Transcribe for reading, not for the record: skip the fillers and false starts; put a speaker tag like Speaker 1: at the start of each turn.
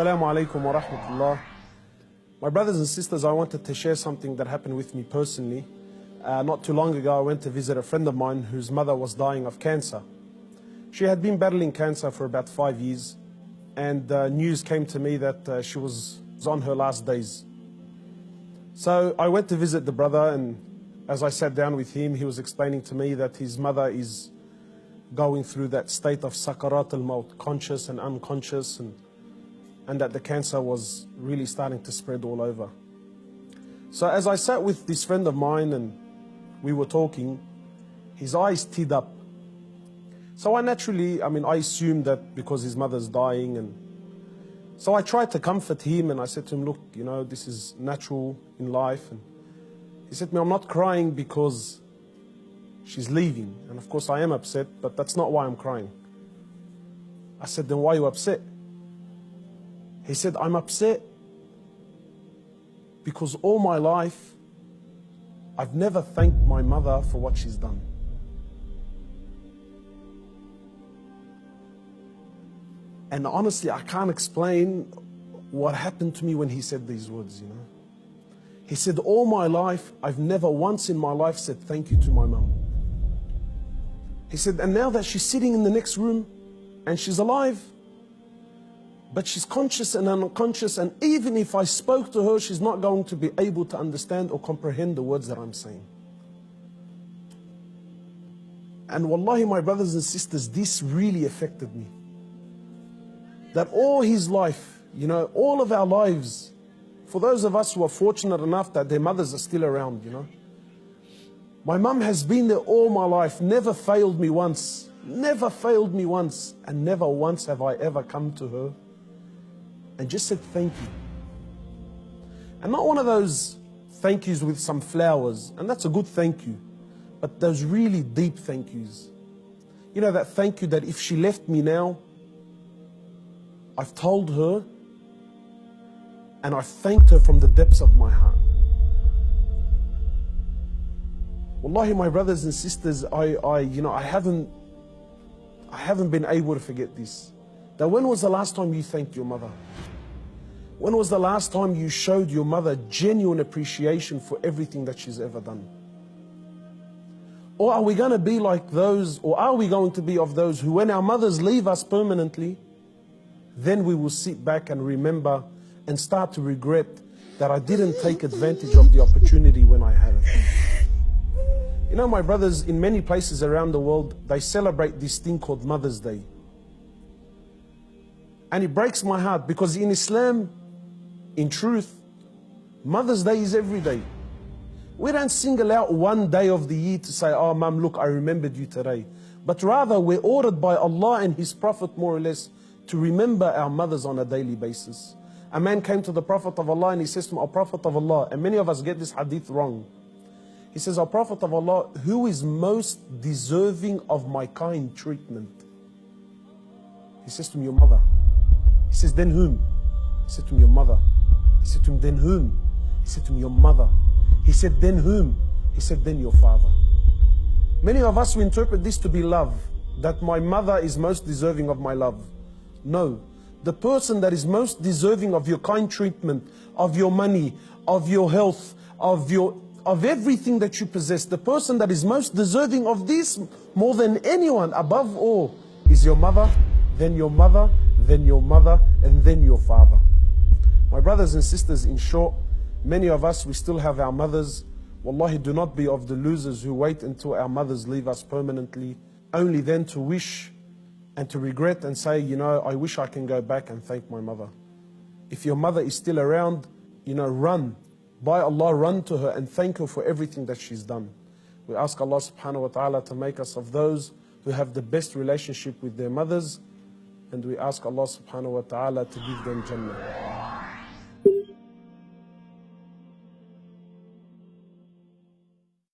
Speaker 1: Assalamu alaikum wa rahmatullah. My brothers and sisters, I wanted to share something that happened with me personally. Not too long ago, I went to visit a friend of mine whose mother was dying of cancer. She had been battling cancer for about 5 years, and news came to me that she was on her last days. So I went to visit the brother, and as I sat down with him, he was explaining to me that his mother is going through that state of sakarat al-maut, conscious and unconscious, and that the cancer was really starting to spread all over. So as I sat with this friend of mine and we were talking, his eyes teared up. So I assumed that because his mother's dying, and so I tried to comfort him, and I said to him, look, you know, this is natural in life. And he said to me, I'm not crying because she's leaving. And of course I am upset, but that's not why I'm crying. I said, then why are you upset? He said, I'm upset because all my life I've never thanked my mother for what she's done. And honestly, I can't explain what happened to me when he said these words, you know. He said, all my life, I've never once in my life said thank you to my mum. He said, and now that she's sitting in the next room and she's alive, but she's conscious and unconscious, and even if I spoke to her, she's not going to be able to understand or comprehend the words that I'm saying. And wallahi, my brothers and sisters, this really affected me. That all his life, you know, all of our lives, for those of us who are fortunate enough that their mothers are still around, you know. My mum has been there all my life, never failed me once, and never once have I ever come to her and just said thank you. And not one of those thank yous with some flowers, and that's a good thank you, but those really deep thank yous. You know, that thank you that if she left me now, I've told her and I've thanked her from the depths of my heart. Wallahi, my brothers and sisters, I haven't been able to forget this. That when was the last time you thanked your mother? When was the last time you showed your mother genuine appreciation for everything that she's ever done? Or are we going to be like those, or are we going to be of those who, when our mothers leave us permanently, then we will sit back and remember and start to regret that I didn't take advantage of the opportunity when I had it. You know, my brothers, in many places around the world, they celebrate this thing called Mother's Day. And it breaks my heart because in Islam, in truth, Mother's Day is every day. We don't single out one day of the year to say, oh, Mum, look, I remembered you today. But rather, we're ordered by Allah and His Prophet, more or less, to remember our mothers on a daily basis. A man came to the Prophet of Allah and he says to him, O Prophet of Allah, and many of us get this hadith wrong. He says, O Prophet of Allah, who is most deserving of my kind treatment? He says to him, your mother. He says, then whom? He said to him, your mother. He said to him, then whom? He said to him, your mother. He said, then whom? He said, then your father. Many of us, we interpret this to be love, that my mother is most deserving of my love. No, the person that is most deserving of your kind treatment, of your money, of your health, of everything that you possess, the person that is most deserving of this more than anyone, above all, is your mother, then your mother, then your mother, and then your father. My brothers and sisters, in short, many of us, we still have our mothers. Wallahi, do not be of the losers who wait until our mothers leave us permanently, only then to wish and to regret and say, you know, I wish I can go back and thank my mother. If your mother is still around, you know, run. By Allah, run to her and thank her for everything that she's done. We ask Allah subhanahu wa ta'ala to make us of those who have the best relationship with their mothers, and we ask Allah subhanahu wa ta'ala to give them Jannah.